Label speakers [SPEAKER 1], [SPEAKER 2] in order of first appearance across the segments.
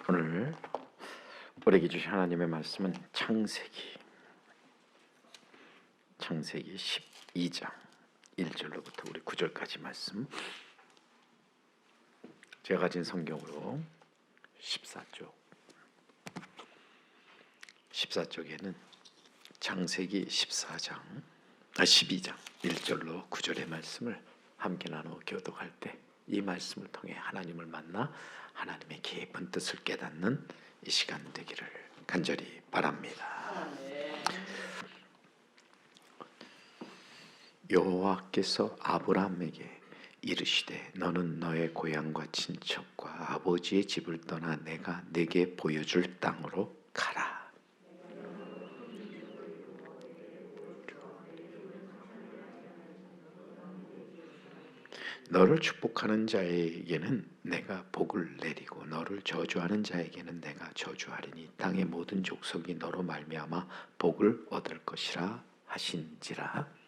[SPEAKER 1] 오늘 우리에게 주신 하나님의 말씀은 창세기 12장 1절로부터 우리 9절까지 말씀. 제가 가진 성경으로 14쪽에는 창세기 12장 1절로 9절의 말씀을 함께 나누어 교독할 때 이 말씀을 통해 하나님을 만나 하나님의 깊은 뜻을 깨닫는 이 시간 되기를 간절히 바랍니다. 여호와께서 아브라함에게 이르시되 너는 너의 고향과 친척과 아버지의 집을 떠나 내가 네게 보여줄 땅으로 가라. 너를 축복하는 자에게는 내가 복을 내리고 너를 저주하는 자에게는 내가 저주하리니 땅의 모든 족속이 너로 말미암아 복을 얻을 것이라 하신지라.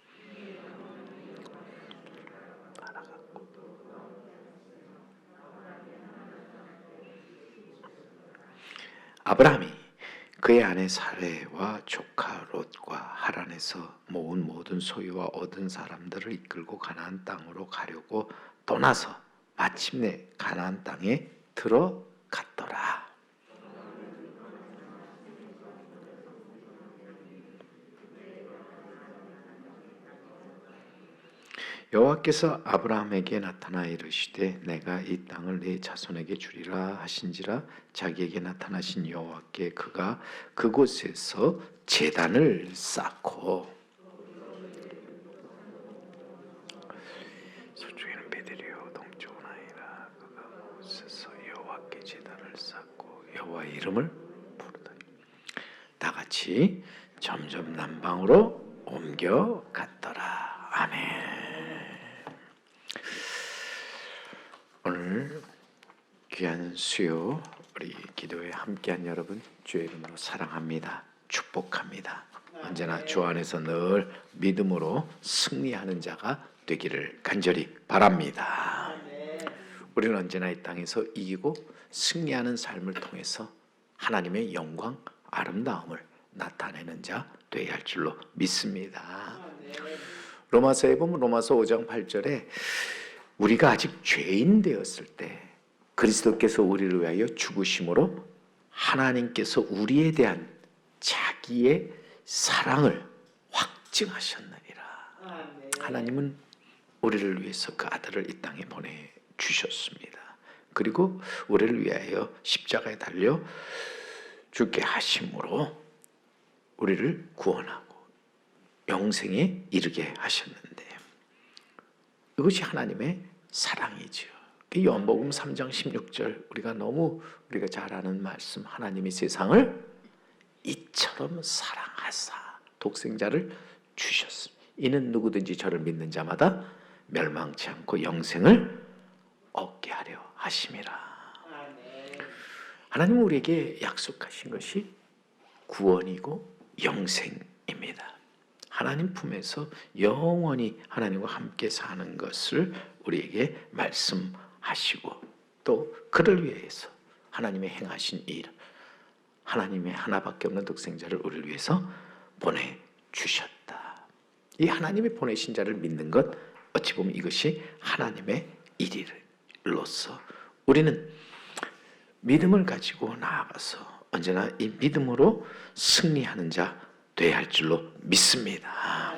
[SPEAKER 1] 아브라함이 그의 아내 사레와 조카 롯과 하란에서 모은 모든 소유와 얻은 사람들을 이끌고 가나안 땅으로 가려고 떠나서 마침내 가나안 땅에 들어갔더라. 여호와께서 아브라함에게 나타나 이르시되 내가 이 땅을 네 자손에게 주리라 하신지라. 자기에게 나타나신 여호와께 그가 그곳에서 제단을 쌓고 서쪽에는 베델이요 동쪽은 아이라. 그가 그곳에서 여호와께 제단을 쌓고 여호와의 이름을 부르더니 다 같이 점점 남방으로 옮겨갔더라. 아멘. 오늘 귀한 수요 우리 기도에 함께한 여러분 주의 이름으로 사랑합니다. 축복합니다. 언제나 주 안에서 늘 믿음으로 승리하는 자가 되기를 간절히 바랍니다. 우리는 언제나 이 땅에서 이기고 승리하는 삶을 통해서 하나님의 영광, 아름다움을 나타내는 자 되어야 할 줄로 믿습니다. 로마서에 보면 로마서 5장 8절에 우리가 아직 죄인 되었을 때 그리스도께서 우리를 위하여 죽으심으로 하나님께서 우리에 대한 자기의 사랑을 확증하셨느니라. 하나님은 우리를 위해서 그 아들을 이 땅에 보내주셨습니다. 그리고 우리를 위하여 십자가에 달려 죽게 하심으로 우리를 구원하고 영생에 이르게 하셨는데 이것이 하나님의 사랑이죠. 요한복음 3장 16절 우리가 잘 아는 말씀. 하나님이 세상을 이처럼 사랑하사 독생자를 주셨습니다. 이는 누구든지 저를 믿는 자마다 멸망치 않고 영생을 얻게 하려 하심이라. 하나님은 우리에게 약속하신 것이 구원이고 영생입니다. 하나님 품에서 영원히 하나님과 함께 사는 것을 우리에게 말씀하시고 또 그를 위해서 하나님의 행하신 일, 하나님의 하나밖에 없는 독생자를 우리를 위해서 보내주셨다. 이 하나님이 보내신 자를 믿는 것 어찌 보면 이것이 하나님의 일로서 우리는 믿음을 가지고 나아가서 언제나 이 믿음으로 승리하는 자 되어야 할 줄로 믿습니다.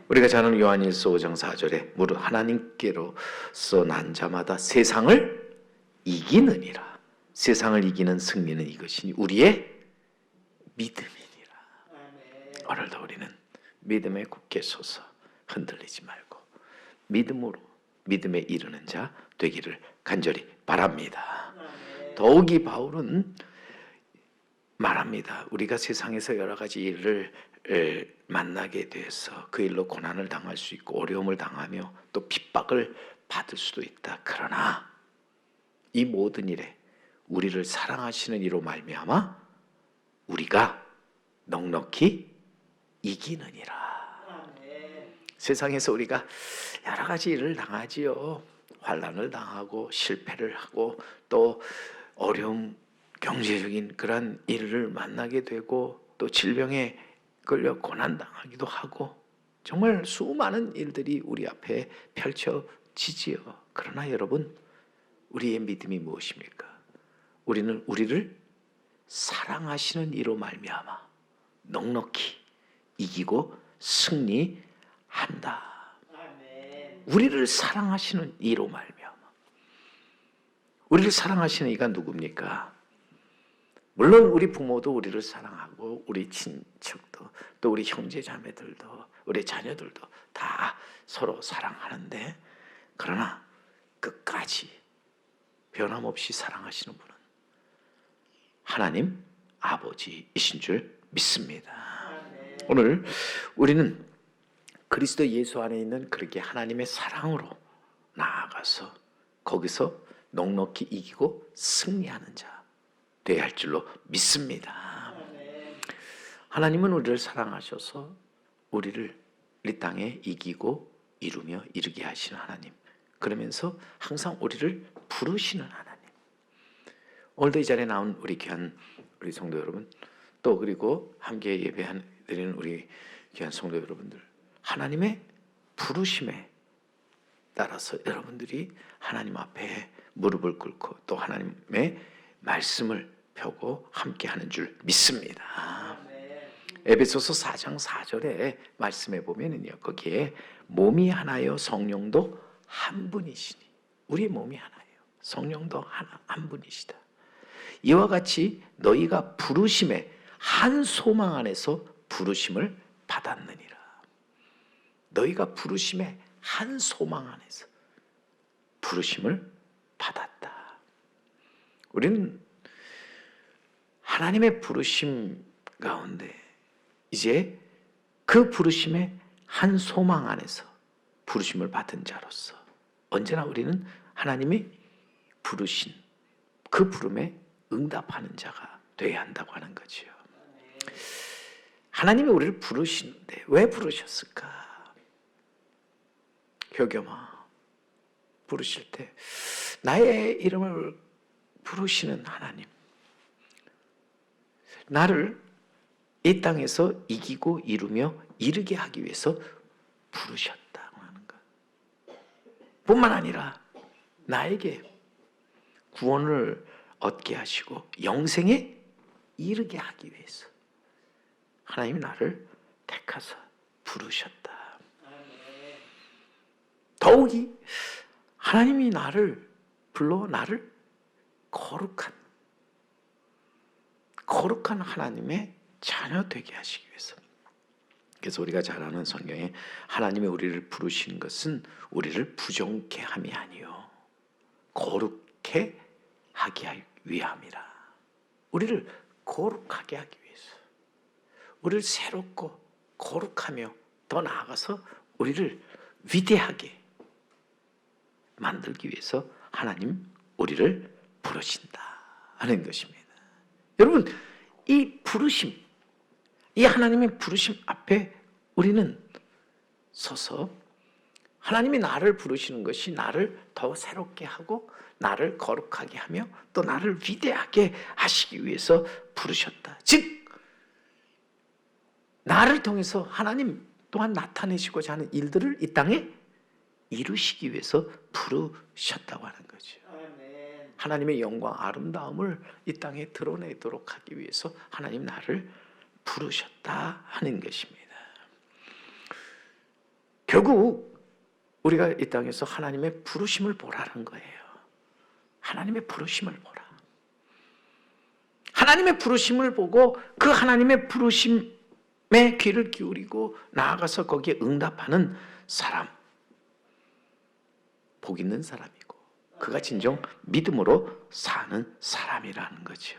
[SPEAKER 1] 우리가 잘 아는 요한일서 5장 4절에 무릇 하나님께로서 난 자마다 세상을 이기느니라. 세상을 이기는 승리는 이것이니 우리의 믿음이니라. 오늘도 우리는 믿음에 굳게 서서 흔들리지 말고 믿음으로 믿음에 이르는 자 되기를 간절히 바랍니다. 더욱이 바울은 말합니다. 우리가 세상에서 여러 가지 일을 만나게 돼서 그 일로 고난을 당할 수 있고 어려움을 당하며 또 핍박을 받을 수도 있다. 그러나 이 모든 일에 우리를 사랑하시는 이로 말미암아 우리가 넉넉히 이기느니라. 세상에서 우리가 여러 가지 일을 당하지요. 환난을 당하고 실패를 하고 또 어려움 경제적인 그런 일을 만나게 되고 또 질병에 걸려 고난당하기도 하고 정말 수많은 일들이 우리 앞에 펼쳐지지요. 그러나 여러분, 우리의 믿음이 무엇입니까? 우리는 우리를 사랑하시는 이로 말미암아 넉넉히 이기고 승리한다. 우리를 사랑하시는 이로 말미암아. 우리를 사랑하시는 이가 누굽니까? 물론 우리 부모도 우리를 사랑하고 우리 친척도 또 우리 형제 자매들도 우리 자녀들도 다 서로 사랑하는데, 그러나 끝까지 변함없이 사랑하시는 분은 하나님 아버지이신 줄 믿습니다. 오늘 우리는 그리스도 예수 안에 있는 그렇게 하나님의 사랑으로 나아가서 거기서 넉넉히 이기고 승리하는 자 되어야 할 줄로 믿습니다. 하나님은 우리를 사랑하셔서 우리를 이 땅에 이기고 이루며 이르게 하시는 하나님, 그러면서 항상 우리를 부르시는 하나님. 오늘도 이 자리에 나온 우리 귀한 우리 성도 여러분, 또 그리고 함께 예배드리는 우리 귀한 성도 여러분들, 하나님의 부르심에 따라서 여러분들이 하나님 앞에 무릎을 꿇고 또 하나님의 말씀을 펴고 함께하는 줄 믿습니다. 에베소서 4장 4절에 말씀해 보면은요, 거기에 몸이 하나요 성령도 한 분이시니, 우리 몸이 하나예요. 성령도 한 분이시다. 이와 같이 너희가 부르심에 한 소망 안에서 부르심을 받았느니라. 너희가 부르심에 한 소망 안에서 부르심을 받았다. 우리는 하나님의 부르심 가운데 이제 그 부르심의 한 소망 안에서 부르심을 받은 자로서 언제나 우리는 하나님이 부르신 그 부름에 응답하는 자가 되어야 한다고 하는 거지요. 하나님이 우리를 부르시는데 왜 부르셨을까? 효겸아, 부르실 때 나의 이름을 부르시는 하나님, 나를 이 땅에서 이기고 이루며 이르게 하기 위해서 부르셨다고 하는 것 뿐만 아니라 나에게 구원을 얻게 하시고 영생에 이르게 하기 위해서 하나님이 나를 택하사 부르셨다. 더욱이 하나님이 나를 불러 나를 거룩한 하나님의 자녀 되게 하시기 위해서. 그래서 우리가 잘 아는 성경에 하나님이 우리를 부르신 것은 우리를 부정케 함이 아니요 거룩해 하기 위함이라. 우리를 거룩하게 하기 위해서, 우리를 새롭고 거룩하며 더 나아가서 우리를 위대하게 만들기 위해서 하나님 우리를 부르신다 하는 것입니다. 여러분, 이 부르심, 이 하나님의 부르심 앞에 우리는 서서 하나님이 나를 부르시는 것이 나를 더 새롭게 하고 나를 거룩하게 하며 또 나를 위대하게 하시기 위해서 부르셨다. 즉 나를 통해서 하나님 또한 나타내시고자 하는 일들을 이 땅에 이루시기 위해서 부르셨다고 하는 거죠. 하나님의 영광, 아름다움을 이 땅에 드러내도록 하기 위해서 하나님 나를 부르셨다 하는 것입니다. 결국 우리가 이 땅에서 하나님의 부르심을 보라는 거예요. 하나님의 부르심을 보라. 하나님의 부르심을 보고 그 하나님의 부르심에 귀를 기울이고 나아가서 거기에 응답하는 사람, 복 있는 사람이고 그가 진정 믿음으로 사는 사람이라는 거죠.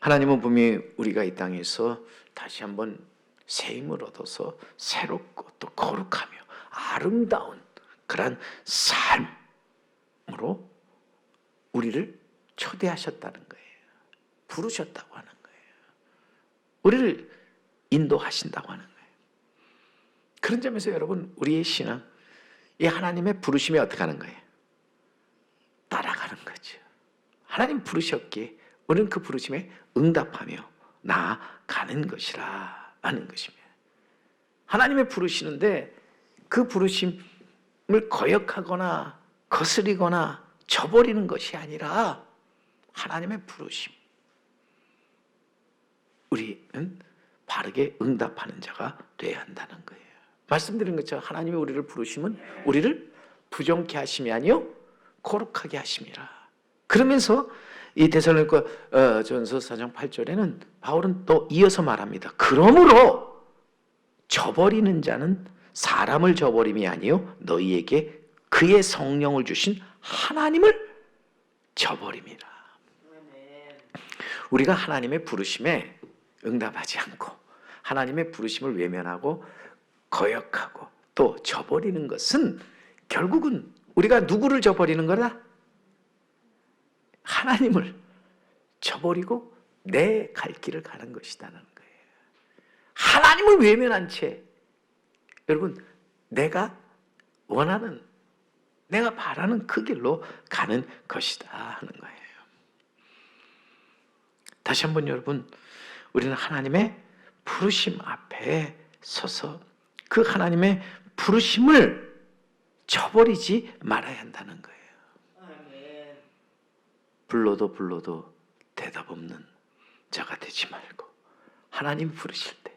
[SPEAKER 1] 하나님은 분명히 우리가 이 땅에서 다시 한번 새 힘을 얻어서 새롭고 또 거룩하며 아름다운 그런 삶으로 우리를 초대하셨다는 거예요. 부르셨다고 하는 거예요. 우리를 인도하신다고 하는 거예요. 그런 점에서 여러분, 우리의 신앙, 이 하나님의 부르심이 어떻게 하는 거예요? 따라가는 거죠. 하나님 부르셨기에 우리는 그 부르심에 응답하며 나아가는 것이라 하는 것입니다. 하나님의 부르시는데 그 부르심을 거역하거나 거스리거나 저버리는 것이 아니라 하나님의 부르심, 우리는 바르게 응답하는 자가 되어야 한다는 거예요. 말씀드린 것처럼 하나님이 우리를 부르심은 우리를 부정케 하심이 아니요 거룩하게 하심이라. 그러면서 이 데살로니가 전서 4장 8절에는 바울은 또 이어서 말합니다. 그러므로 저버리는 자는 사람을 저버림이 아니요 너희에게 그의 성령을 주신 하나님을 저버림이라. 우리가 하나님의 부르심에 응답하지 않고 하나님의 부르심을 외면하고 거역하고 또 저버리는 것은 결국은 우리가 누구를 저버리는 거다? 하나님을 저버리고 내 갈 길을 가는 것이라는 거예요. 하나님을 외면한 채 여러분 내가 원하는 내가 바라는 그 길로 가는 것이다 하는 거예요. 다시 한번 여러분, 우리는 하나님의 부르심 앞에 서서 그 하나님의 부르심을 저버리지 말아야 한다는 거예요. 불러도 대답 없는 자가 되지 말고 하나님 부르실 때,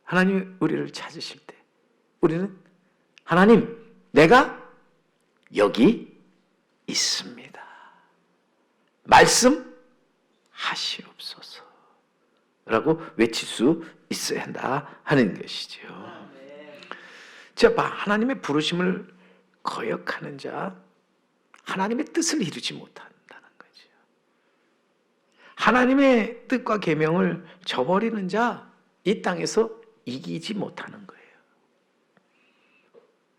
[SPEAKER 1] 하나님 우리를 찾으실 때 우리는 하나님 내가 여기 있습니다. 말씀하시옵소서 라고 외칠 수 있어야 한다 하는 것이죠. 자, 하나님의 부르심을 거역하는 자, 하나님의 뜻을 이루지 못한다는 거죠. 하나님의 뜻과 계명을 저버리는 자, 이 땅에서 이기지 못하는 거예요.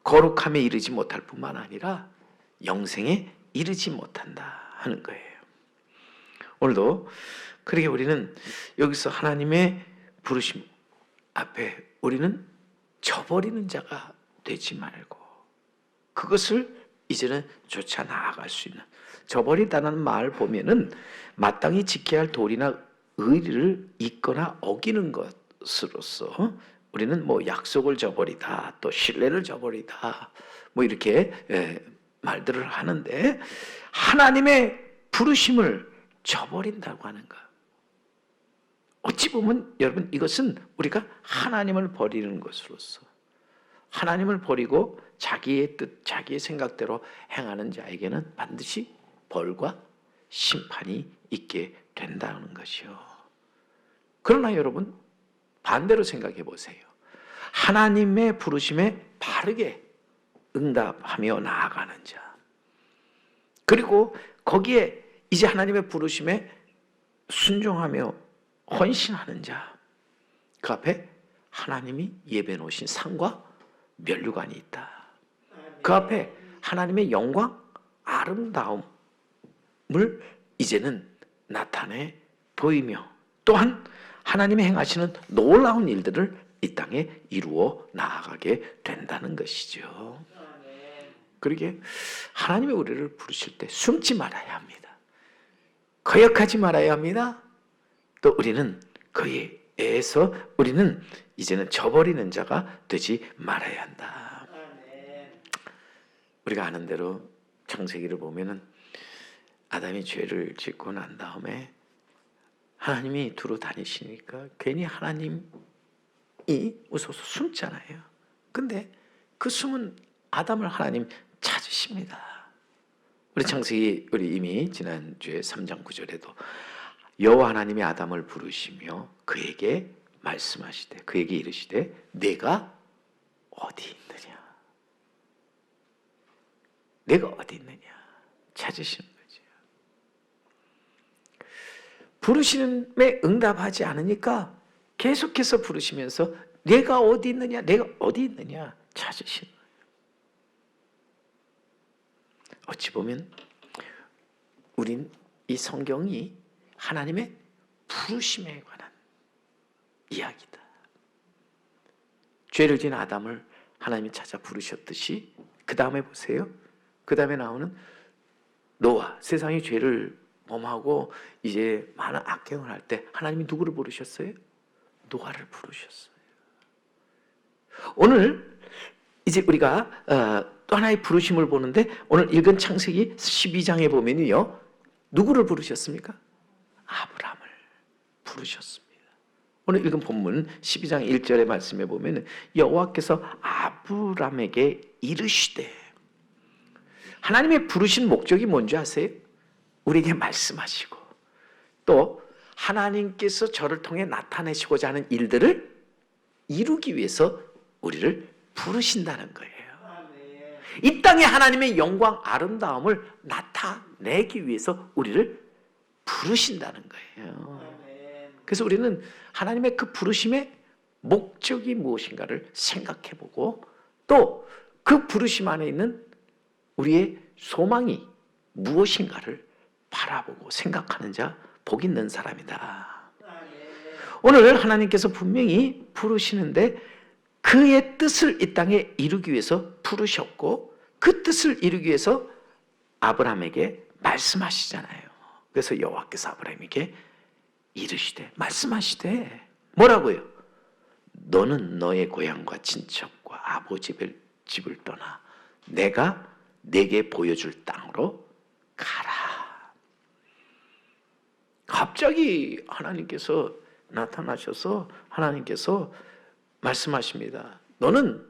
[SPEAKER 1] 거룩함에 이르지 못할 뿐만 아니라 영생에 이르지 못한다 하는 거예요. 오늘도 그렇게 우리는 여기서 하나님의 부르심 앞에 우리는 저버리는 자가 되지 말고 그것을 이제는 쫓아 나아갈 수 있는, 저버리다는 말 보면은 마땅히 지켜야 할 도리나 의리를 잊거나 어기는 것으로서 우리는 뭐 약속을 저버리다, 또 신뢰를 저버리다, 뭐 이렇게 말들을 하는데 하나님의 부르심을 저버린다고 하는 것. 어찌 보면 여러분 이것은 우리가 하나님을 버리는 것으로서 하나님을 버리고 자기의 뜻, 자기의 생각대로 행하는 자에게는 반드시 벌과 심판이 있게 된다는 것이요. 그러나 여러분 반대로 생각해 보세요. 하나님의 부르심에 바르게 응답하며 나아가는 자, 그리고 거기에 이제 하나님의 부르심에 순종하며 헌신하는 자, 그 앞에 하나님이 예배 놓으신 상과 면류관이 있다. 그 앞에 하나님의 영광, 아름다움을 이제는 나타내 보이며 또한 하나님이 행하시는 놀라운 일들을 이 땅에 이루어 나아가게 된다는 것이죠. 그러게 하나님이 우리를 부르실 때 숨지 말아야 합니다. 거역하지 말아야 합니다. 또 우리는 거기에서 우리는 이제는 저버리는 자가 되지 말아야 한다. 우리가 아는 대로 창세기를 보면은 아담이 죄를 짓고 난 다음에 하나님이 두루 다니시니까 괜히 하나님이 웃어서 숨잖아요. 근데 그 숨은 아담을 하나님 찾으십니다. 우리 창세기 우리 이미 지난주에 3장 9절에도 여호와 하나님이 아담을 부르시며 그에게 말씀하시되 그에게 이르시되 내가 어디 있느냐, 내가 어디 있느냐 찾으시는 거죠. 부르심에 응답하지 않으니까 계속해서 부르시면서 내가 어디 있느냐, 내가 어디 있느냐 찾으시는 거예요. 어찌 보면 우린 이 성경이 하나님의 부르심에 관한 이야기다. 죄를 지은 아담을 하나님이 찾아 부르셨듯이 그 다음에 보세요. 그 다음에 나오는 노아, 세상에 죄를 몸하고 이제 많은 악행을 할 때 하나님이 누구를 부르셨어요? 노아를 부르셨어요. 오늘 이제 우리가 또 하나의 부르심을 보는데 오늘 읽은 창세기 12장에 보면요, 누구를 부르셨습니까? 아브람을 부르셨습니다. 오늘 읽은 본문 12장 1절의 말씀에 보면 여호와께서 아브람에게 이르시되, 하나님의 부르신 목적이 뭔지 아세요? 우리에게 말씀하시고 또 하나님께서 저를 통해 나타내시고자 하는 일들을 이루기 위해서 우리를 부르신다는 거예요. 이 땅에 하나님의 영광 아름다움을 나타내기 위해서 우리를 부르신다는 거예요. 그래서 우리는 하나님의 그 부르심의 목적이 무엇인가를 생각해보고 또 그 부르심 안에 있는 우리의 소망이 무엇인가를 바라보고 생각하는 자 복 있는 사람이다. 오늘 하나님께서 분명히 부르시는데 그의 뜻을 이 땅에 이루기 위해서 부르셨고 그 뜻을 이루기 위해서 아브라함에게 말씀하시잖아요. 그래서 여호와께서 아브라함에게 이르시되, 말씀하시되 뭐라고요? 너는 너의 고향과 친척과 아버지 집을 떠나 내가 내게 보여줄 땅으로 가라. 갑자기 하나님께서 나타나셔서 하나님께서 말씀하십니다. 너는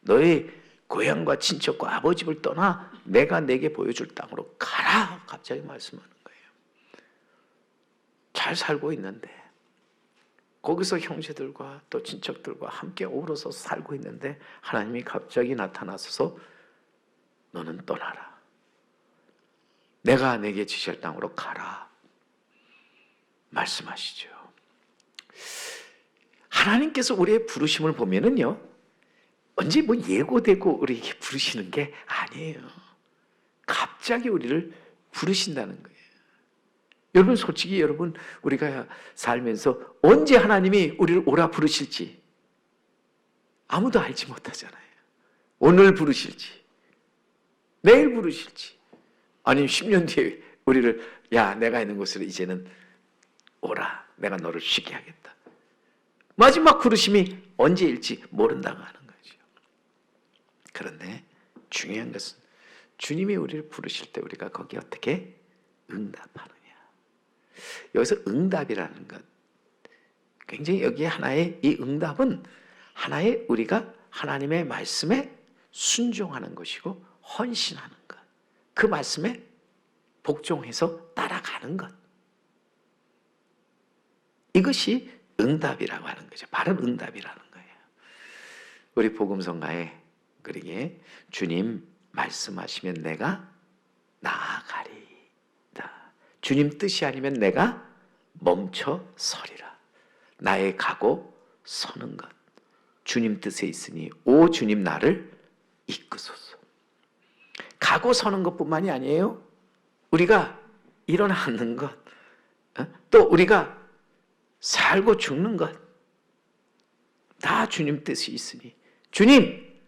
[SPEAKER 1] 너의 고향과 친척과 아버지 집을 떠나 내가 내게 보여줄 땅으로 가라. 갑자기 말씀하는 거예요. 잘 살고 있는데 거기서 형제들과 또 친척들과 함께 어우러서 살고 있는데 하나님이 갑자기 나타나셔서 너는 떠나라. 내가 내게 지시할 땅으로 가라. 말씀하시죠. 하나님께서 우리의 부르심을 보면은요, 언제 뭐 예고되고 우리에게 부르시는 게 아니에요. 갑자기 우리를 부르신다는 거예요. 여러분, 솔직히 여러분, 우리가 살면서 언제 하나님이 우리를 오라 부르실지 아무도 알지 못하잖아요. 오늘 부르실지, 내일 부르실지, 아니면 10년 뒤에 우리를 야, 내가 있는 곳으로 이제는 오라, 내가 너를 쉬게 하겠다. 마지막 부르심이 언제일지 모른다고 하는 거죠. 그런데 중요한 것은 주님이 우리를 부르실 때 우리가 거기에 어떻게 응답하느냐. 여기서 응답이라는 것, 굉장히 여기에 하나의 이 응답은 하나의 우리가 하나님의 말씀에 순종하는 것이고 헌신하는 것, 그 말씀에 복종해서 따라가는 것, 이것이 응답이라고 하는 거죠. 바른 응답이라는 거예요. 우리 복음성가에 그러기에 주님 말씀하시면 내가 나아가리다. 주님 뜻이 아니면 내가 멈춰 서리라. 나의 가고 서는 것 주님 뜻에 있으니 오 주님 나를 이끄소서. 가고 서는 것뿐만이 아니에요. 우리가 일어나 앉는 것, 또 우리가 살고 죽는 것 다 주님 뜻이 있으니 주님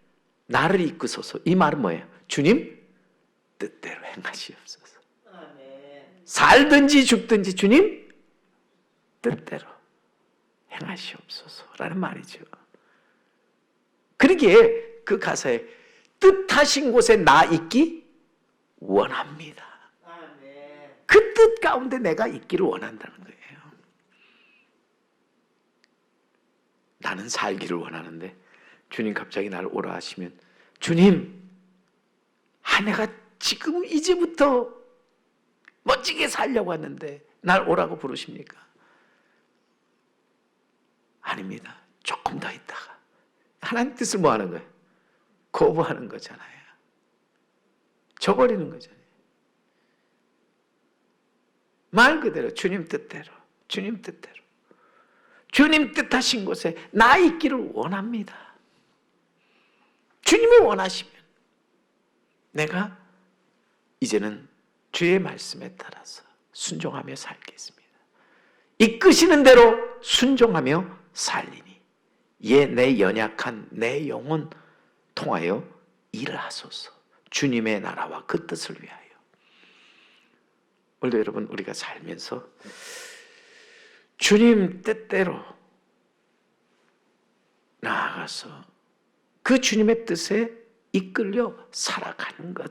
[SPEAKER 1] 나를 이끄소서. 이 말은 뭐예요? 주님 뜻대로 행하시옵소서. 살든지 죽든지 주님 뜻대로 행하시옵소서라는 말이죠. 그러기에 그 가사에 뜻하신 곳에 나 있기 원합니다. 그 뜻 가운데 내가 있기를 원한다는 거예요. 나는 살기를 원하는데 주님 갑자기 나를 오라 하시면 주님, 내가 지금 이제부터 멋지게 살려고 하는데 날 오라고 부르십니까? 아닙니다. 조금 더 있다가. 하나님 뜻을 뭐 하는 거예요? 거부하는 거잖아요. 저버리는 거잖아요. 말 그대로 주님 뜻대로, 주님 뜻대로. 주님 뜻하신 곳에 나 있기를 원합니다. 주님이 원하시면 내가 이제는 주의 말씀에 따라서 순종하며 살겠습니다. 이끄시는 대로 순종하며 살리니 예, 내 연약한 내 영혼 통하여 일을 하소서. 주님의 나라와 그 뜻을 위하여. 오늘도 여러분 우리가 살면서 주님 뜻대로 나아가서 그 주님의 뜻에 이끌려 살아가는 것,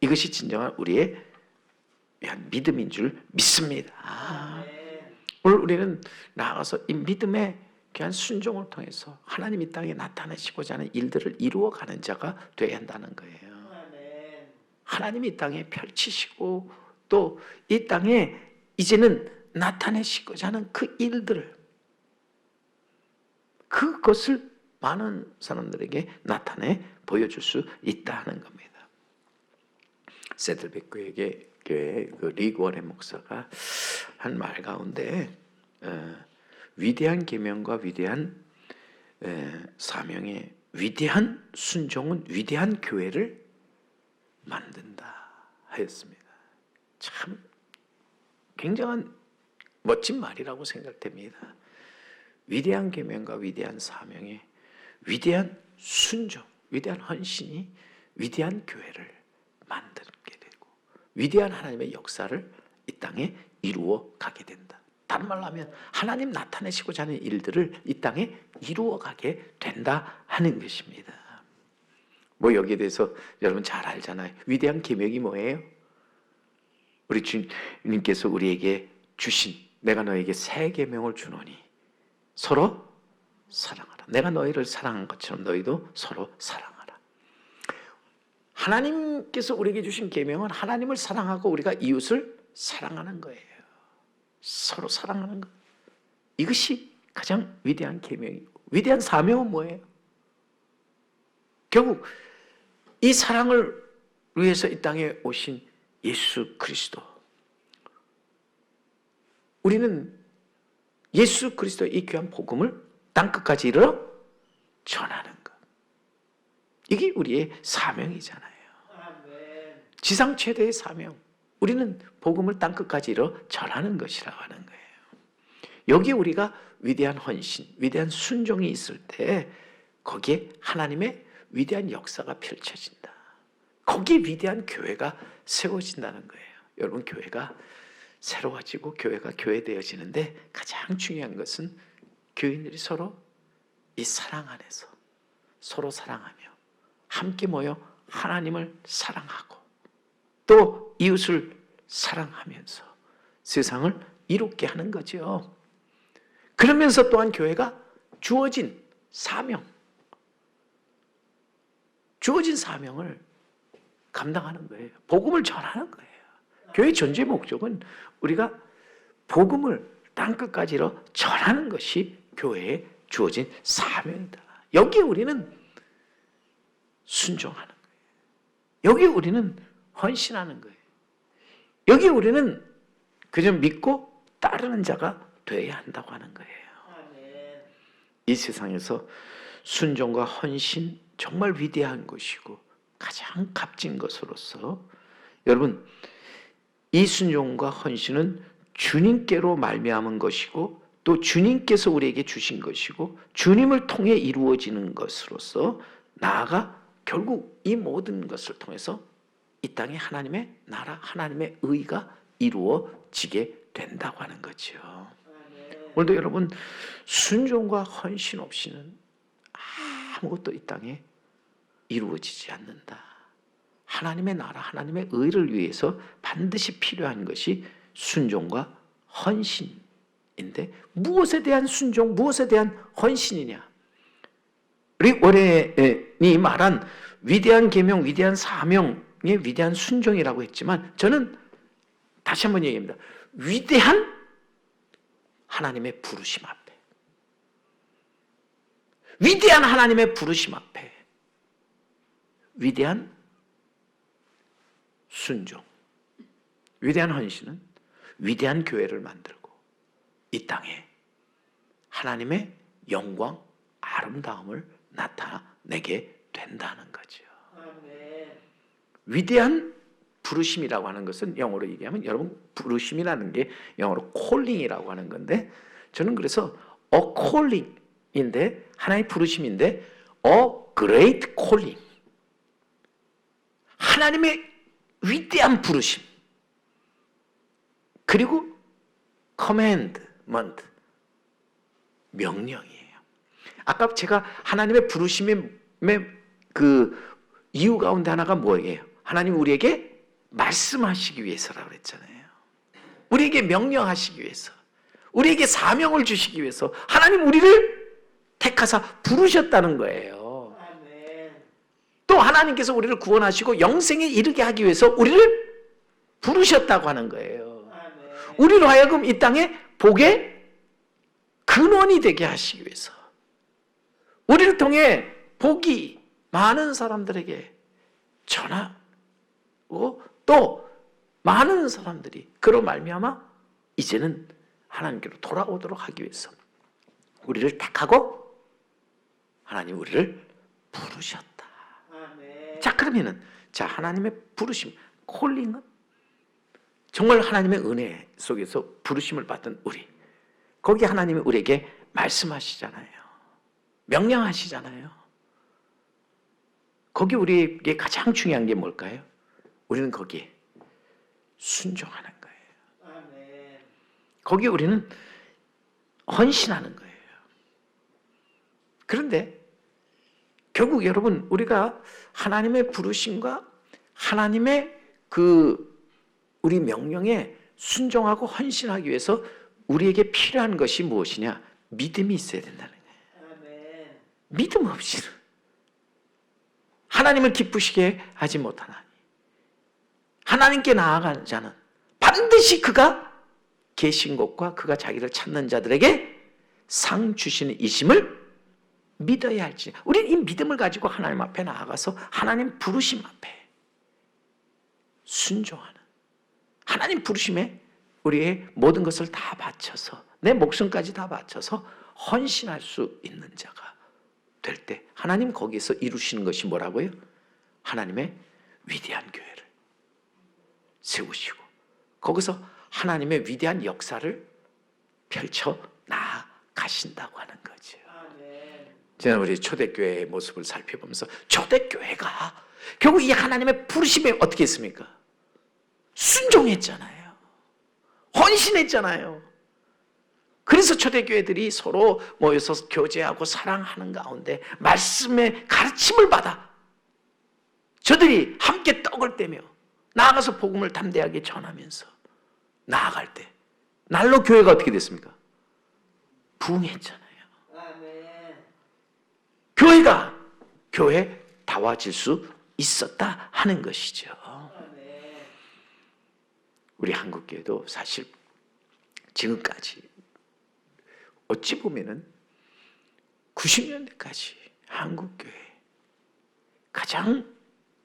[SPEAKER 1] 이것이 진정한 우리의 믿음인 줄 믿습니다. 오늘 우리는 나아가서 이 믿음의 귀한 순종을 통해서 하나님 이 땅에 나타내시고자 하는 일들을 이루어가는 자가 되어야 한다는 거예요. 하나님이 이 땅에 펼치시고 또 이 땅에 이제는 나타내시고자 하는 그 일들을, 그것을 많은 사람들에게 나타내 보여줄 수 있다는 겁니다. 세들백 교회 그 리그워렌 목사가 한 말 가운데 위대한 계명과 위대한 사명의 위대한 순종은 위대한 교회를 만든다 하였습니다. 참 굉장한 멋진 말이라고 생각됩니다. 위대한 계명과 위대한 사명의 위대한 순종, 위대한 헌신이 위대한 교회를 만들게 되고 위대한 하나님의 역사를 이 땅에 이루어 가게 된다. 다른 말로 하면 하나님 나타내시고자 하는 일들을 이 땅에 이루어 가게 된다 하는 것입니다. 뭐 여기에 대해서 여러분 잘 알잖아요. 위대한 계명이 뭐예요? 우리 주님께서 우리에게 주신, 내가 너에게 새 계명을 주노니 서로 사랑하라. 내가 너희를 사랑한 것처럼 너희도 서로 사랑하라. 하나님께서 우리에게 주신 계명은 하나님을 사랑하고 우리가 이웃을 사랑하는 거예요. 서로 사랑하는 것. 이것이 가장 위대한 계명이고, 위대한 사명은 뭐예요? 결국 이 사랑을 위해서 이 땅에 오신 예수 그리스도, 우리는 예수 그리스도의 이 귀한 복음을 땅끝까지 이르러 전하는 것, 이게 우리의 사명이잖아요. 지상 최대의 사명, 우리는 복음을 땅끝까지 이르러 전하는 것이라고 하는 거예요. 여기에 우리가 위대한 헌신, 위대한 순종이 있을 때 거기에 하나님의 위대한 역사가 펼쳐진다. 거기에 위대한 교회가 세워진다는 거예요. 여러분, 교회가 새로워지고 교회가 교회되어지는데 가장 중요한 것은 교인들이 서로 이 사랑 안에서 서로 사랑하며 함께 모여 하나님을 사랑하고 또 이웃을 사랑하면서 세상을 이롭게 하는 거죠. 그러면서 또한 교회가 주어진 사명을 감당하는 거예요. 복음을 전하는 거예요. 교회의 존재 목적은 우리가 복음을 땅끝까지 전하는 것이 교회에 주어진 사명이다. 여기에 우리는 순종하는 거예요. 여기에 우리는 헌신하는 거예요. 여기에 우리는 그저 믿고 따르는 자가 되어야 한다고 하는 거예요. 이 세상에서 순종과 헌신, 정말 위대한 것이고 가장 값진 것으로서 여러분, 이 순종과 헌신은 주님께로 말미암은 것이고 또 주님께서 우리에게 주신 것이고 주님을 통해 이루어지는 것으로서 나아가 결국 이 모든 것을 통해서 이 땅에 하나님의 나라, 하나님의 의가 이루어지게 된다고 하는 거죠. 오늘도 여러분, 순종과 헌신 없이는 아무것도 이 땅에 이루어지지 않는다. 하나님의 나라, 하나님의 의를 위해서 반드시 필요한 것이 순종과 헌신인데 무엇에 대한 순종, 무엇에 대한 헌신이냐? 우리 원래이 말한 위대한 계명, 위대한 사명의 위대한 순종이라고 했지만 저는 다시 한번 얘기합니다. 위대한 하나님의 부르심 앞에, 위대한 하나님의 부르심 앞에 위대한 순종, 위대한 헌신은 위대한 교회를 만들고 이 땅에 하나님의 영광, 아름다움을 나타내게 된다는 거죠. 위대한 부르심이라고 하는 것은 영어로 얘기하면, 여러분, 부르심이라는 게 영어로 calling이라고 하는 건데, 저는 그래서 a calling인데, 하나의 부르심인데 a great calling, 하나님의 위대한 부르심, 그리고 commandment, 명령이에요. 아까 제가 하나님의 부르심의 그 이유 가운데 하나가 뭐예요? 하나님 우리에게 말씀하시기 위해서라고 그랬잖아요. 우리에게 명령하시기 위해서, 우리에게 사명을 주시기 위해서 하나님 우리를 택하사 부르셨다는 거예요. 또 하나님께서 우리를 구원하시고 영생에 이르게 하기 위해서 우리를 부르셨다고 하는 거예요. 우리로 하여금 이 땅에 복의 근원이 되게 하시기 위해서, 우리를 통해 복이 많은 사람들에게 전하고 또 많은 사람들이 그로 말미암아 이제는 하나님께로 돌아오도록 하기 위해서 우리를 택하고 하나님 우리를 부르셨다. 아멘. 자, 그러면은 하나님의 부르심, 콜링은 정말 하나님의 은혜 속에서 부르심을 받은 우리, 거기 하나님이 우리에게 말씀하시잖아요. 명령하시잖아요. 거기 우리에게 가장 중요한 게 뭘까요? 우리는 거기에 순종하는 거예요. 아멘. 거기 우리는 헌신하는 거예요. 그런데 결국 여러분, 우리가 하나님의 부르심과 하나님의 우리 명령에 순종하고 헌신하기 위해서 우리에게 필요한 것이 무엇이냐? 믿음이 있어야 된다는 거예요. 아멘. 믿음 없이는 하나님을 기쁘시게 하지 못하나니, 하나님께 나아가는 자는 반드시 그가 계신 곳과 그가 자기를 찾는 자들에게 상 주시는 이심을 믿어야 할지. 우리는 이 믿음을 가지고 하나님 앞에 나아가서 하나님 부르심 앞에 순종하는, 하나님 부르심에 우리의 모든 것을 다 바쳐서, 내 목숨까지 다 바쳐서 헌신할 수 있는 자가 될 때 하나님 거기에서 이루시는 것이 뭐라고요? 하나님의 위대한 교회를 세우시고 거기서 하나님의 위대한 역사를 펼쳐 나가신다고 하는 거죠. 저는 우리 초대교회의 모습을 살펴보면서 초대교회가 결국 이 하나님의 부르심에 어떻게 했습니까? 순종했잖아요. 헌신했잖아요. 그래서 초대교회들이 서로 모여서 교제하고 사랑하는 가운데 말씀의 가르침을 받아 저들이 함께 떡을 떼며 나아가서 복음을 담대하게 전하면서 나아갈 때 날로 교회가 어떻게 됐습니까? 부흥했잖아요. 교회가 교회다워질 수 있었다 하는 것이죠. 우리 한국교회도 사실 지금까지 어찌 보면은 90년대까지 한국교회 가장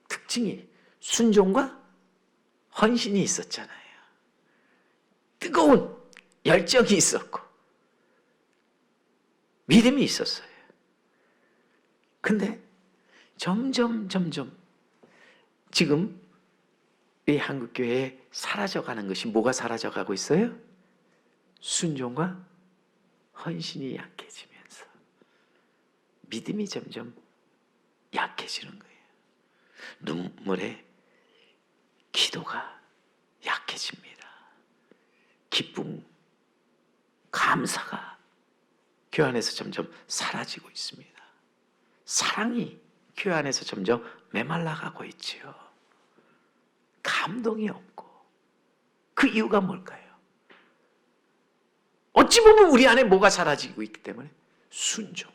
[SPEAKER 1] 특징이 순종과 헌신이 있었잖아요. 뜨거운 열정이 있었고 믿음이 있었어요. 근데 점점 지금 이 한국교회에 사라져가는 것이 뭐가 사라져가고 있어요? 순종과 헌신이 약해지면서 믿음이 점점 약해지는 거예요. 눈물에 기도가 약해집니다. 기쁨, 감사가 교회 안에서 점점 사라지고 있습니다. 사랑이 교회 안에서 점점 메말라가고 있지요. 감동이 없고. 그 이유가 뭘까요? 어찌 보면 우리 안에 뭐가 사라지고 있기 때문에 순종.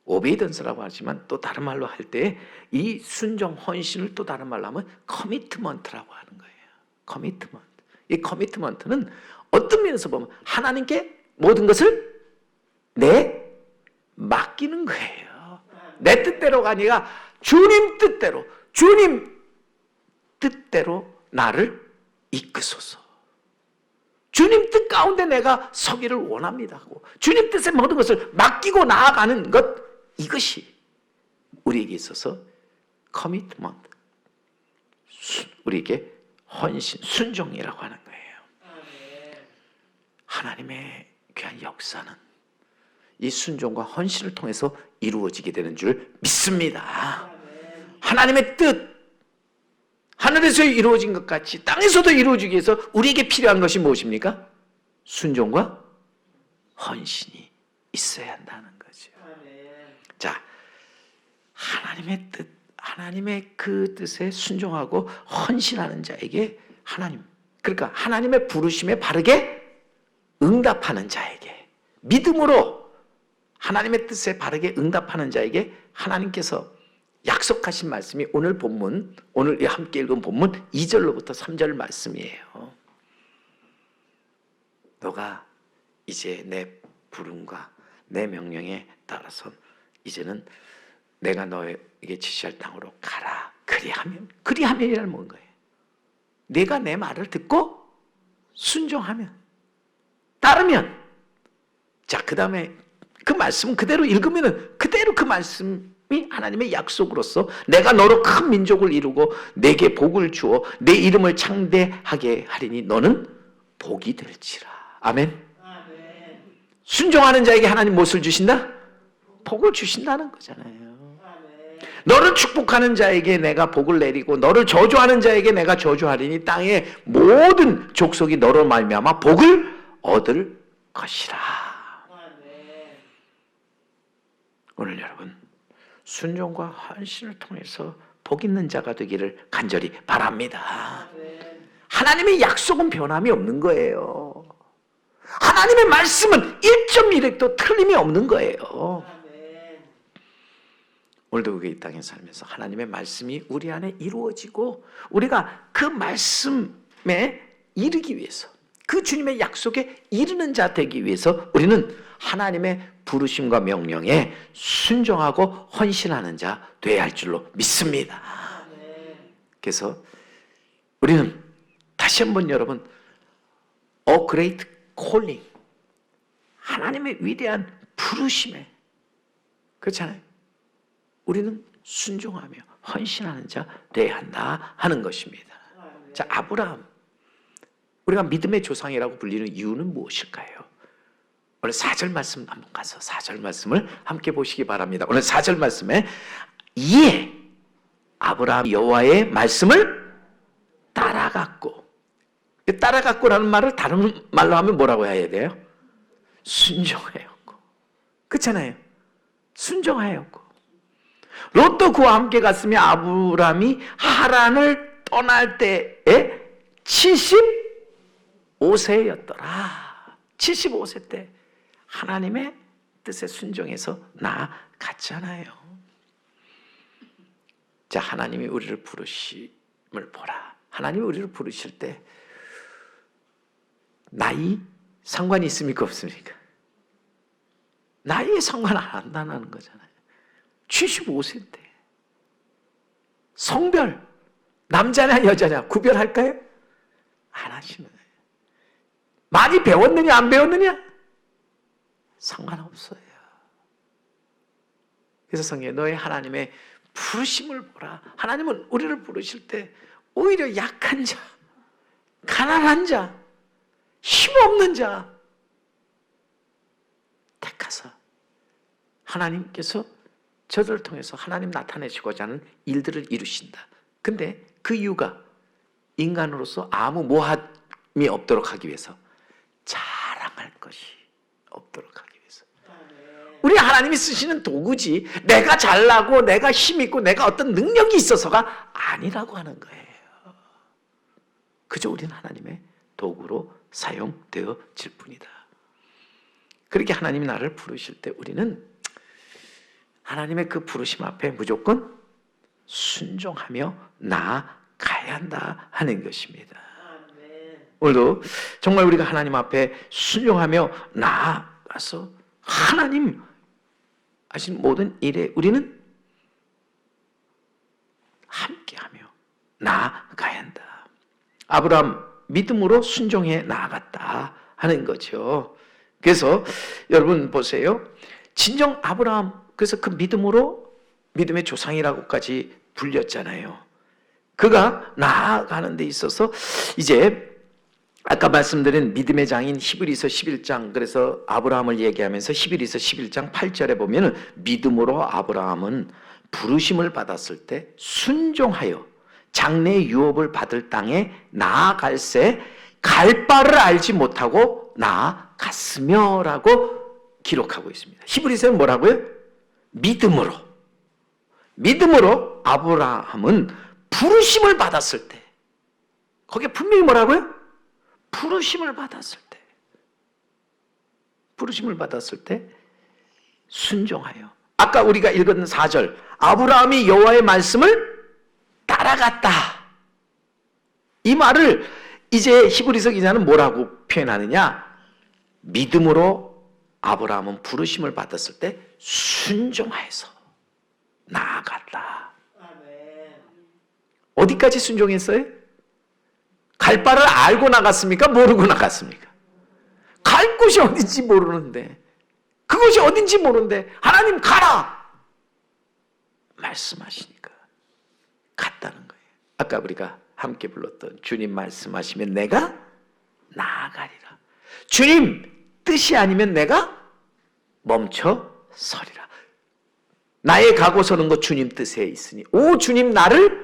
[SPEAKER 1] 오베이던스라고 하지만 또 다른 말로 할 때 이 순종, 헌신을 또 다른 말로 하면 커미트먼트라고 하는 거예요. 커미트먼트. 이 커미트먼트는 어떤 면에서 보면 하나님께 모든 것을 맡기는 거예요. 내 뜻대로가 아니라 주님 뜻대로 나를 이끄소서. 주님 뜻 가운데 내가 서기를 원합니다 하고 주님 뜻의 모든 것을 맡기고 나아가는 것, 이것이 우리에게 있어서 커미트먼트, 우리에게 헌신, 순종이라고 하는 거예요. 하나님의 귀한 역사는 이 순종과 헌신을 통해서 이루어지게 되는 줄 믿습니다. 하나님의 뜻, 하늘에서 이루어진 것 같이 땅에서도 이루어지기 위해서 우리에게 필요한 것이 무엇입니까? 순종과 헌신이 있어야 한다는 거죠. 자, 하나님의 뜻, 하나님의 그 뜻에 순종하고 헌신하는 자에게 그러니까 하나님의 부르심에 바르게 응답하는 자에게, 믿음으로 하나님의 뜻에 바르게 응답하는 자에게 하나님께서 약속하신 말씀이 오늘 본문, 오늘 함께 읽은 본문 2절로부터 3절 말씀이에요. 너가 이제 내 부름과 내 명령에 따라서 이제는 내가 너에게 지시할 땅으로 가라. 그리하면이란 뭔가요? 내가 내 말을 듣고 순종하면, 따르면. 자, 그 다음에 그 말씀 그대로 읽으면은 그대로 그 말씀이 하나님의 약속으로서 내가 너로 큰 민족을 이루고 내게 복을 주어 내 이름을 창대하게 하리니 너는 복이 될지라. 아멘. 순종하는 자에게 하나님 무엇을 주신다? 복을 주신다는 거잖아요. 너를 축복하는 자에게 내가 복을 내리고 너를 저주하는 자에게 내가 저주하리니 땅의 모든 족속이 너로 말미암아 복을 얻을 것이라. 오늘 여러분, 순종과 헌신을 통해서 복 있는 자가 되기를 간절히 바랍니다. 하나님의 약속은 변함이 없는 거예요. 하나님의 말씀은 1.1획도 틀림이 없는 거예요. 오늘도 우리 이 땅에 살면서 하나님의 말씀이 우리 안에 이루어지고 우리가 그 말씀에 이르기 위해서, 그 주님의 약속에 이르는 자 되기 위해서 우리는 하나님의 부르심과 명령에 순종하고 헌신하는 자 되어야 할 줄로 믿습니다. 그래서 우리는 다시 한번 여러분, A great calling, 하나님의 위대한 부르심에, 그렇잖아요, 우리는 순종하며 헌신하는 자 되어야 한다 하는 것입니다. 자, 아브라함, 우리가 믿음의 조상이라고 불리는 이유는 무엇일까요? 오늘 4절 말씀 한번 가서 4절 말씀을 함께 보시기 바랍니다. 오늘 4절 말씀에 이에 아브라함 여호와의 말씀을 따라갔고, 따라갔고라는 말을 다른 말로 하면 뭐라고 해야 돼요? 순종하였고. 그렇잖아요. 순종하였고. 롯도 그와 함께 갔으며 아브라함이 하란을 떠날 때에 75세였더라. 75세 때 하나님의 뜻에 순종해서 나아갔잖아요. 자, 하나님이 우리를 부르심을 보라. 하나님이 우리를 부르실 때 나이 상관이 있습니까, 없습니까? 나이에 상관 안 한다는 거잖아요. 75세인데 성별, 남자냐 여자냐 구별할까요? 안 하시는 거예요. 많이 배웠느냐 안 배웠느냐 상관없어요. 그래서 성경에 너의 하나님의 부르심을 보라. 하나님은 우리를 부르실 때 오히려 약한 자, 가난한 자, 힘없는 자 택하사 하나님께서 저들을 통해서 하나님 나타내시고자 하는 일들을 이루신다. 근데 그 이유가 인간으로서 아무 모함이 없도록 하기 위해서, 자랑할 것이 없도록 하기 위해서. 우리 하나님이 쓰시는 도구지 내가 잘나고 내가 힘있고 내가 어떤 능력이 있어서가 아니라고 하는 거예요. 그저 우리는 하나님의 도구로 사용되어질 뿐이다. 그렇게 하나님이 나를 부르실 때 우리는 하나님의 그 부르심 앞에 무조건 순종하며 나아가야 한다 하는 것입니다. 오늘도 정말 우리가 하나님 앞에 순종하며 나아가서 하나님 하신 모든 일에 우리는 함께하며 나아가야 한다. 아브라함 믿음으로 순종해 나아갔다 하는 거죠. 그래서 여러분 보세요. 진정 아브라함, 그래서 그 믿음으로 믿음의 조상이라고까지 불렸잖아요. 그가 나아가는 데 있어서 이제 아까 말씀드린 믿음의 장인 히브리서 11장, 그래서 아브라함을 얘기하면서 히브리서 11장 8절에 보면은 믿음으로 아브라함은 부르심을 받았을 때 순종하여 장래의 유업을 받을 땅에 나아갈새 갈 바를 알지 못하고 나아갔으며 라고 기록하고 있습니다. 히브리서는 뭐라고요? 믿음으로 아브라함은 부르심을 받았을 때, 거기에 분명히 뭐라고요? 부르심을 받았을 때 순종하여. 아까 우리가 읽은 4절, 아브라함이 여호와의 말씀을 따라갔다. 이 말을 이제 히브리서 기자는 뭐라고 표현하느냐? 믿음으로 아브라함은 부르심을 받았을 때 순종해서 나아갔다. 어디까지 순종했어요? 갈 바를 알고 나갔습니까? 모르고 나갔습니까? 갈 곳이 어딘지 모르는데, 그곳이 어딘지 모르는데 하나님 가라 말씀하시니까 갔다는 거예요. 아까 우리가 함께 불렀던 주님 말씀하시면 내가 나아가리라. 주님 뜻이 아니면 내가 멈춰 서리라. 나의 가고 서는 것 주님 뜻에 있으니 오 주님 나를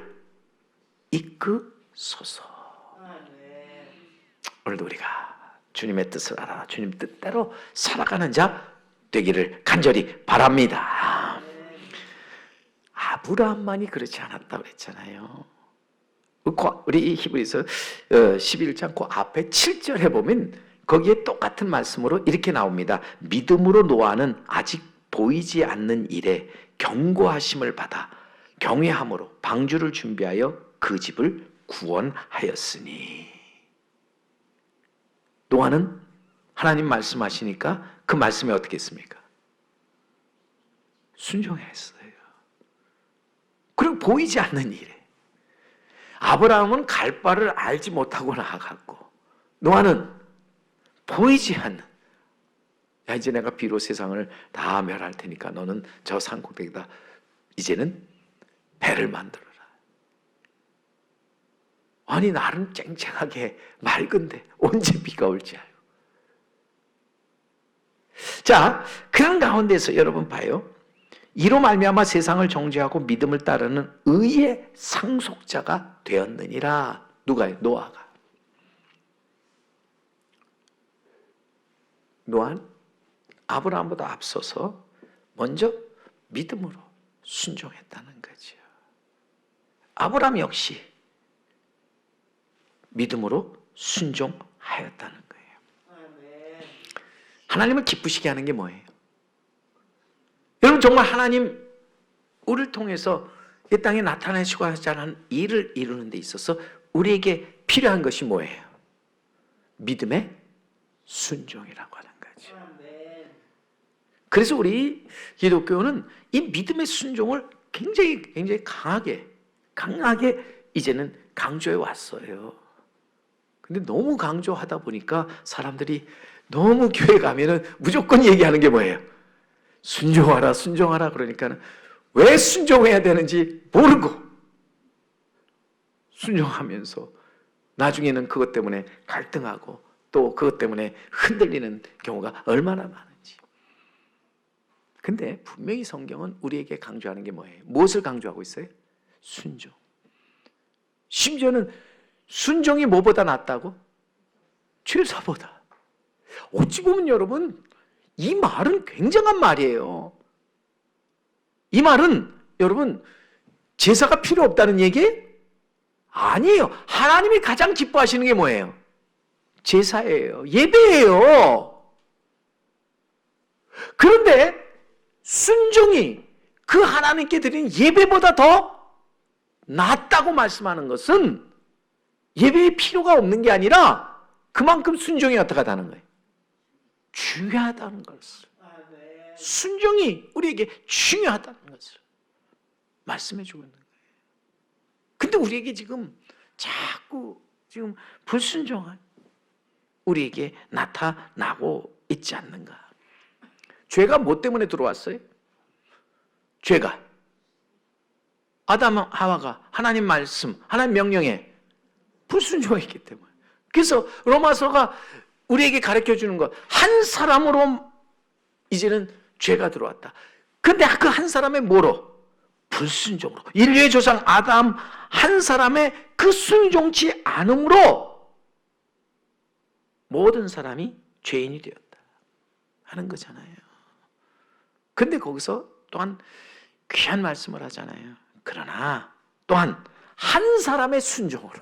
[SPEAKER 1] 이끄소서. 오늘도 우리가 주님의 뜻을 알아 주님 뜻대로 살아가는 자 되기를 간절히 바랍니다. 아브라함만이 그렇지 않았다고 그랬잖아요. 우리 히브리서 11장 그 앞에 7절에 보면 거기에 똑같은 말씀으로 이렇게 나옵니다. 믿음으로 노아는 아직 보이지 않는 일에 경고하심을 받아 경외함으로 방주를 준비하여 그 집을 구원하였으니. 노아는 하나님 말씀하시니까 그 말씀에 어떻게 했습니까? 순종했어요. 그리고 보이지 않는 일에. 아브라함은 갈 바를 알지 못하고 나아갔고, 노아는 보이지 않는, 야 이제 내가 비로 세상을 다 멸할 테니까 너는 저 산꼭대기다 이제는 배를 만들어라. 아니 나름 쨍쨍하게 맑은데 언제 비가 올지 알고. 자, 그런 가운데서 여러분 봐요. 이로 말미암아 세상을 정죄하고 믿음을 따르는 의의 상속자가 되었느니라. 누가요? 노아가. 노아는 아브라함보다 앞서서 먼저 믿음으로 순종했다는 거죠. 아브라함 역시 믿음으로 순종하였다는 거예요. 하나님을 기쁘시게 하는 게 뭐예요? 여러분 정말 하나님 우리를 통해서 이 땅에 나타내시고 하자는 일을 이루는 데 있어서 우리에게 필요한 것이 뭐예요? 믿음의 순종이라고 하는 거죠. 그래서 우리 기독교는 이 믿음의 순종을 굉장히 강하게 이제는 강조해 왔어요. 근데 너무 강조하다 보니까 사람들이 너무 교회 가면은 무조건 얘기하는 게 뭐예요? 순종하라, 순종하라. 그러니까는 왜 순종해야 되는지 모르고 순종하면서 나중에는 그것 때문에 갈등하고 또 그것 때문에 흔들리는 경우가 얼마나 많은지. 근데 분명히 성경은 우리에게 강조하는 게 뭐예요? 무엇을 강조하고 있어요? 순종. 심지어는 순종이 뭐보다 낫다고? 죄사보다. 어찌 보면 여러분 이 말은 굉장한 말이에요. 이 말은 여러분 제사가 필요 없다는 얘기? 아니에요. 하나님이 가장 기뻐하시는 게 뭐예요? 제사예요. 예배예요. 그런데 순종이 그 하나님께 드린 예배보다 더 낫다고 말씀하는 것은 예배의 필요가 없는 게 아니라 그만큼 순종이 어떻게 하다는 거예요? 중요하다는 것을. 순종이 우리에게 중요하다는 것을 말씀해 주고 있는 거예요. 근데 우리에게 지금 자꾸 지금 불순종한 우리에게 나타나고 있지 않는가? 죄가 뭐 때문에 들어왔어요? 죄가 아담 하와가 하나님 말씀, 하나님 명령에 불순종했기 때문에. 그래서 로마서가 우리에게 가르쳐 주는 것, 한 사람으로 이제는 죄가 들어왔다. 근데 그 한 사람의 뭐로? 불순종으로, 인류의 조상 아담 한 사람의 그 순종치 않음으로 모든 사람이 죄인이 되었다 하는 거잖아요. 근데 거기서 또한 귀한 말씀을 하잖아요. 그러나 또한 한 사람의 순종으로,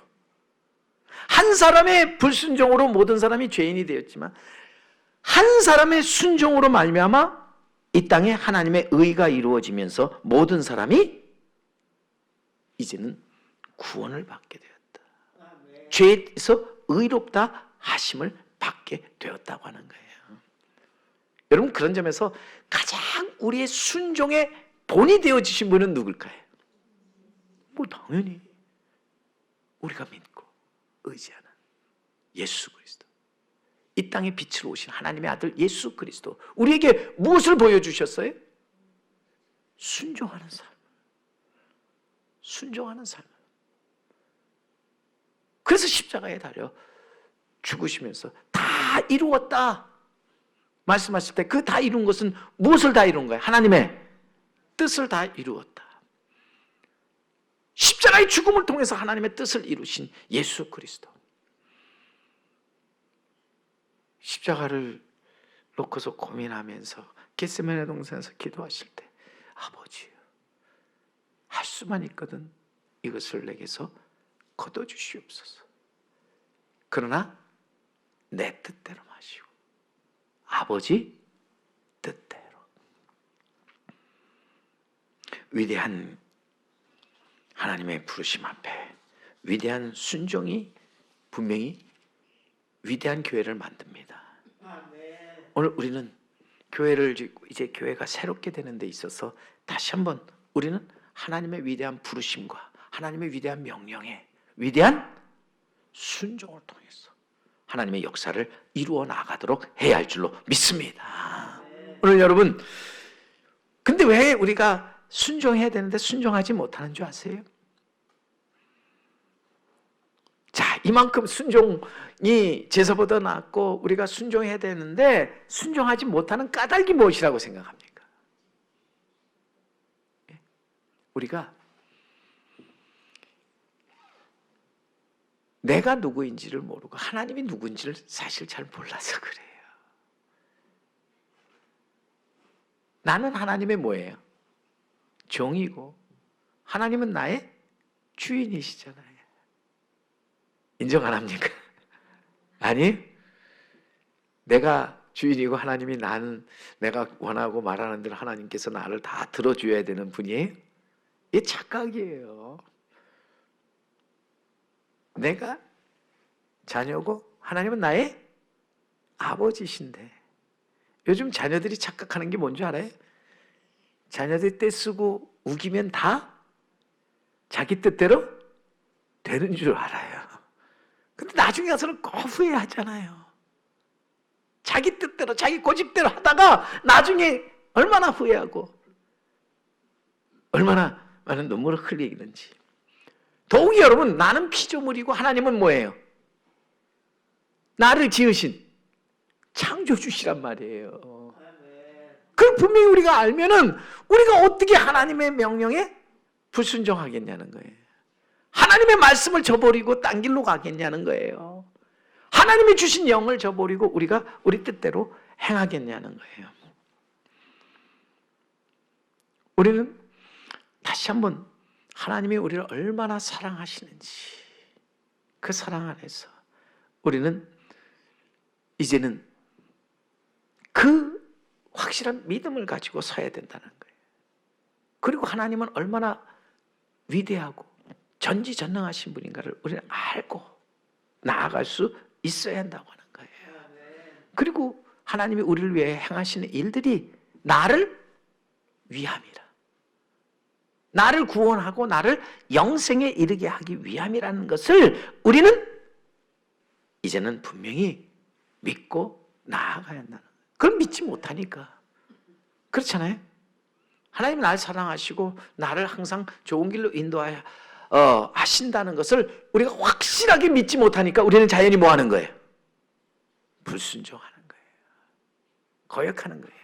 [SPEAKER 1] 한 사람의 불순종으로 모든 사람이 죄인이 되었지만 한 사람의 순종으로 말미암아 이 땅에 하나님의 의가 이루어지면서 모든 사람이 이제는 구원을 받게 되었다. 죄에서 의롭다 하심을 받게 되었다고 하는 거예요. 여러분, 그런 점에서 가장 우리의 순종의 본이 되어주신 분은 누굴까요? 뭐 당연히 우리가 믿고 의지하는 예수 그리스도, 이 땅에 빛으로 오신 하나님의 아들 예수 그리스도, 우리에게 무엇을 보여주셨어요? 순종하는 삶. 순종하는 삶. 그래서 십자가에 달려 죽으시면서 다 이루었다 말씀하실 때 그 다 이룬 것은 무엇을 다 이룬 거예요? 하나님의 뜻을 다 이루었다. 십자가의 죽음을 통해서 하나님의 뜻을 이루신 예수 그리스도. 십자가를 놓고서 고민하면서 겟세마네 동산에서 기도하실 때, 아버지요, 할 수만 있거든 이것을 내게서 거둬주시옵소서. 그러나 내 뜻대로 마시고 아버지 뜻대로. 위대한 하나님의 부르심 앞에 위대한 순종이 분명히 위대한 교회를 만듭니다. 오늘 우리는 교회를 짓고 이제 교회가 새롭게 되는 데 있어서 다시 한번 우리는 하나님의 위대한 부르심과 하나님의 위대한 명령에 위대한 순종을 통해서 하나님의 역사를 이루어 나가도록 해야 할 줄로 믿습니다. 오늘 여러분, 근데 왜 우리가 순종해야 되는데 순종하지 못하는 줄 아세요? 자, 이만큼 순종이 제사보다 낫고 우리가 순종해야 되는데 순종하지 못하는 까닭이 무엇이라고 생각합니까? 우리가 내가 누구인지를 모르고 하나님이 누구인지를 사실 잘 몰라서 그래요. 나는 하나님의 뭐예요? 종이고 하나님은 나의 주인이시잖아요. 인정 안 합니까? 아니, 내가 주인이고 하나님이 나는 내가 원하고 말하는 대로 하나님께서 나를 다 들어줘야 되는 분이에요? 이게 착각이에요. 내가 자녀고 하나님은 나의 아버지신데, 요즘 자녀들이 착각하는 게 뭔지 알아요? 자녀들 떼쓰고 우기면 다 자기 뜻대로 되는 줄 알아요. 근데 나중에 가서는 꼭 후회하잖아요. 자기 뜻대로 자기 고집대로 하다가 나중에 얼마나 후회하고 얼마나 많은 눈물을 흘리는지. 더욱이 여러분, 나는 피조물이고 하나님은 뭐예요? 나를 지으신 창조주시란 말이에요. 그걸 분명히 우리가 알면은 우리가 어떻게 하나님의 명령에 불순종하겠냐는 거예요. 하나님의 말씀을 저버리고 딴 길로 가겠냐는 거예요. 하나님이 주신 영을 저버리고 우리가 우리 뜻대로 행하겠냐는 거예요. 우리는 다시 한번 하나님이 우리를 얼마나 사랑하시는지, 그 사랑 안에서 우리는 이제는 그 확실한 믿음을 가지고 서야 된다는 거예요. 그리고 하나님은 얼마나 위대하고 전지전능하신 분인가를 우리는 알고 나아갈 수 있어야 한다고 하는 거예요. 그리고 하나님이 우리를 위해 행하시는 일들이 나를 위함이라, 나를 구원하고 나를 영생에 이르게 하기 위함이라는 것을 우리는 이제는 분명히 믿고 나아가야 한다는 거예요. 그걸 믿지 못하니까. 그렇잖아요. 하나님이 나를 사랑하시고 나를 항상 좋은 길로 인도하여 하신다는 것을 우리가 확실하게 믿지 못하니까 우리는 자연히 뭐 하는 거예요? 불순종하는 거예요. 거역하는 거예요.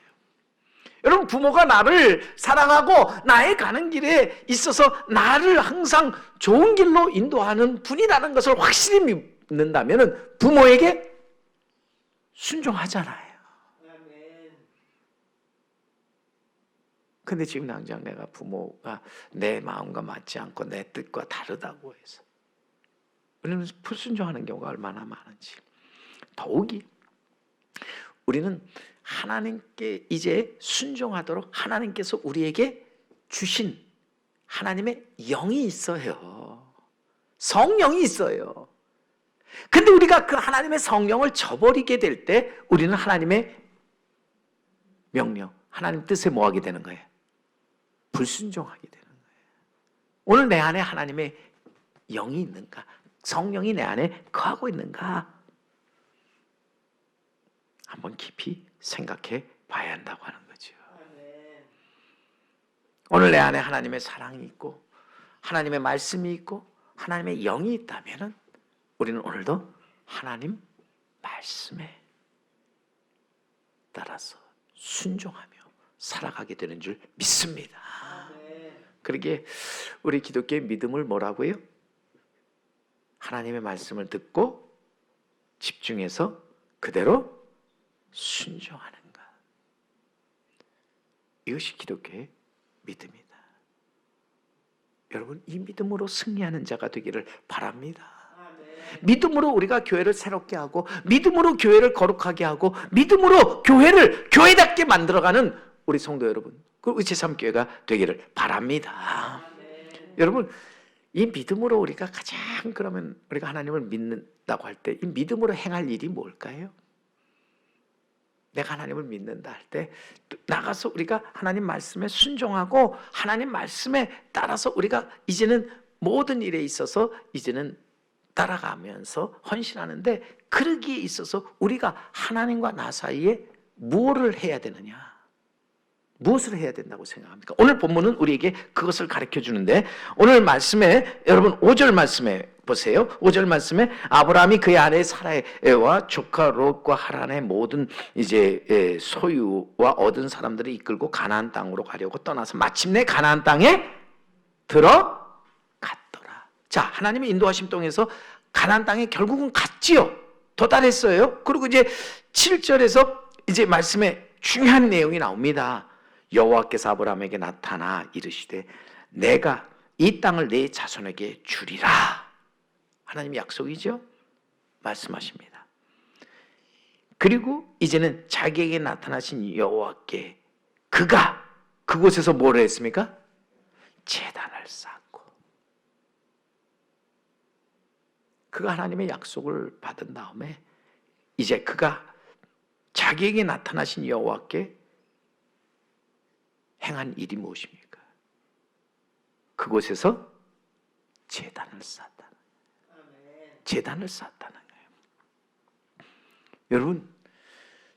[SPEAKER 1] 여러분, 부모가 나를 사랑하고 나의 가는 길에 있어서 나를 항상 좋은 길로 인도하는 분이라는 것을 확실히 믿는다면 부모에게 순종하잖아요. 근데 지금 당장 내가 부모가 내 마음과 맞지 않고 내 뜻과 다르다고 해서 우리는 불순종하는 경우가 얼마나 많은지. 더욱이 우리는 하나님께 이제 순종하도록 하나님께서 우리에게 주신 하나님의 영이 있어요. 성령이 있어요. 근데 우리가 그 하나님의 성령을 저버리게 될 때 우리는 하나님의 명령, 하나님 뜻에 뭐하게 되는 거예요? 불순종하게 되는 거예요. 오늘 내 안에 하나님의 영이 있는가? 성령이 내 안에 거하고 있는가? 한번 깊이 생각해 봐야 한다고 하는 거죠. 오늘 내 안에 하나님의 사랑이 있고 하나님의 말씀이 있고 하나님의 영이 있다면 우리는 오늘도 하나님 말씀에 따라서 순종하며 살아가게 되는 줄 믿습니다. 그러기에 우리 기독교의 믿음을 뭐라고요? 하나님의 말씀을 듣고 집중해서 그대로 순종하는 것. 이것이 기독교의 믿음이다. 여러분, 이 믿음으로 승리하는 자가 되기를 바랍니다. 믿음으로 우리가 교회를 새롭게 하고 믿음으로 교회를 거룩하게 하고 믿음으로 교회를 교회답게 만들어가는 우리 성도 여러분, 그 제3교회가 되기를 바랍니다. 여러분, 이 믿음으로 우리가 가장 그러면 우리가 하나님을 믿는다고 할 때 이 믿음으로 행할 일이 뭘까요? 내가 하나님을 믿는다 할 때 나가서 우리가 하나님 말씀에 순종하고 하나님 말씀에 따라서 우리가 이제는 모든 일에 있어서 이제는 따라가면서 헌신하는데, 그러기에 있어서 우리가 하나님과 나 사이에 무엇을 해야 되느냐? 무엇을 해야 된다고 생각합니까? 오늘 본문은 우리에게 그것을 가르쳐 주는데, 오늘 말씀에 여러분 5절 말씀에 보세요. 5절 말씀에 아브라함이 그의 아내 사라와 조카 롯과 하란의 모든 이제 소유와 얻은 사람들을 이끌고 가나안 땅으로 가려고 떠나서 마침내 가나안 땅에 들어갔더라. 자, 하나님의 인도하심 통해서 가나안 땅에 결국은 갔지요. 도달했어요. 그리고 이제 7절에서 이제 말씀에 중요한 내용이 나옵니다. 여호와께서 아브라함에게 나타나 이르시되 내가 이 땅을 내 자손에게 주리라. 하나님의 약속이죠. 말씀하십니다. 그리고 이제는 자기에게 나타나신 여호와께 그가 그곳에서 뭐를 했습니까? 제단을 쌓고. 그가 하나님의 약속을 받은 다음에 이제 그가 자기에게 나타나신 여호와께 행한 일이 무엇입니까? 그곳에서 제단을 쌓았다는 거예요. 제단을 쌓았다는 거예요. 여러분,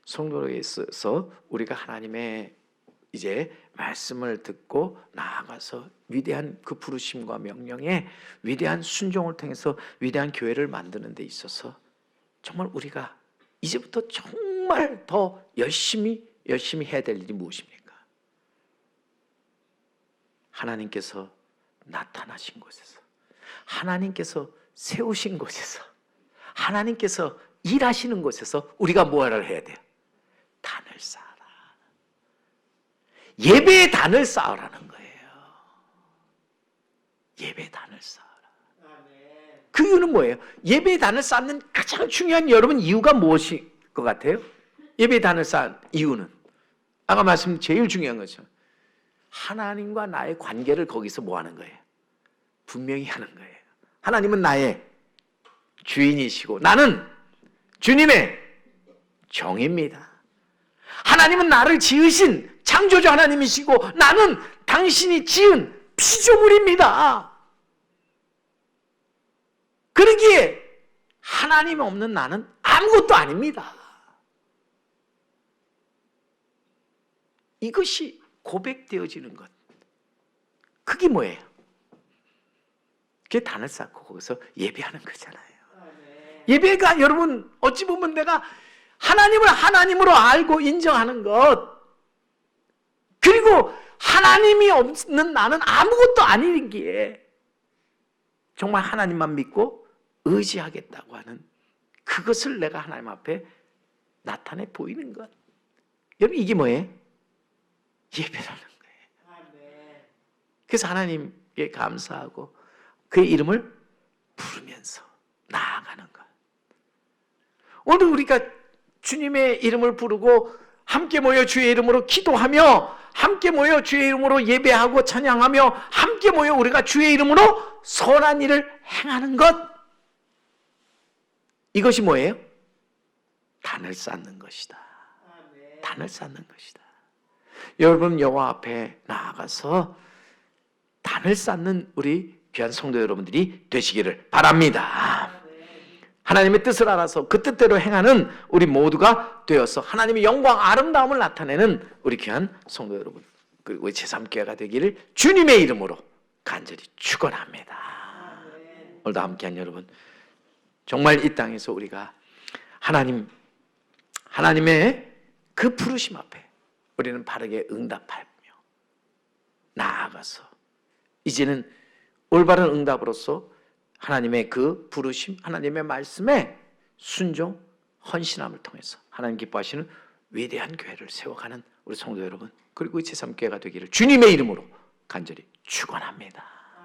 [SPEAKER 1] 성도에 있어서 우리가 하나님의 이제 말씀을 듣고 나아가서 위대한 그 부르심과 명령에 위대한 순종을 통해서 위대한 교회를 만드는 데 있어서 정말 우리가 이제부터 정말 더 열심히 해야 될 일이 무엇입니까? 하나님께서 나타나신 곳에서, 하나님께서 세우신 곳에서, 하나님께서 일하시는 곳에서 우리가 뭐를 해야 돼요? 단을 쌓아라. 예배의 단을 쌓으라는 거예요. 예배의 단을 쌓아라. 그 이유는 뭐예요? 예배의 단을 쌓는 가장 중요한 여러분 이유가 무엇일 것 같아요? 예배의 단을 쌓은 이유는 아까 말씀 제일 중요한 거죠. 하나님과 나의 관계를 거기서 뭐 하는 거예요? 분명히 하는 거예요. 하나님은 나의 주인이시고 나는 주님의 종입니다. 하나님은 나를 지으신 창조주 하나님이시고 나는 당신이 지은 피조물입니다. 그러기에 하나님 없는 나는 아무것도 아닙니다. 이것이 고백되어지는 것. 그게 뭐예요? 그게 단을 쌓고 거기서 예배하는 거잖아요. 예배가 여러분 어찌 보면 내가 하나님을 하나님으로 알고 인정하는 것, 그리고 하나님이 없는 나는 아무것도 아니기에 정말 하나님만 믿고 의지하겠다고 하는 그것을 내가 하나님 앞에 나타내 보이는 것. 여러분 이게 뭐예요? 예배라는 거예요. 그래서 하나님께 감사하고 그의 이름을 부르면서 나아가는 것. 오늘 우리가 주님의 이름을 부르고 함께 모여 주의 이름으로 기도하며 함께 모여 주의 이름으로 예배하고 찬양하며 함께 모여 우리가 주의 이름으로 선한 일을 행하는 것. 이것이 뭐예요? 단을 쌓는 것이다. 단을 쌓는 것이다. 여러분 여호와 앞에 나아가서 단을 쌓는 우리 귀한 성도 여러분들이 되시기를 바랍니다. 하나님의 뜻을 알아서 그 뜻대로 행하는 우리 모두가 되어서 하나님의 영광 아름다움을 나타내는 우리 귀한 성도 여러분 그리고 제3교회가 되기를 주님의 이름으로 간절히 축원합니다. 오늘도 함께한 여러분 정말 이 땅에서 우리가 하나님의 그 부르심 앞에 우리는 바르게 응답하며 나아가서 이제는 올바른 응답으로서 하나님의 그 부르심, 하나님의 말씀에 순종, 헌신함을 통해서 하나님 기뻐하시는 위대한 교회를 세워가는 우리 성도 여러분 그리고 제3교회가 되기를 주님의 이름으로 간절히 축원합니다.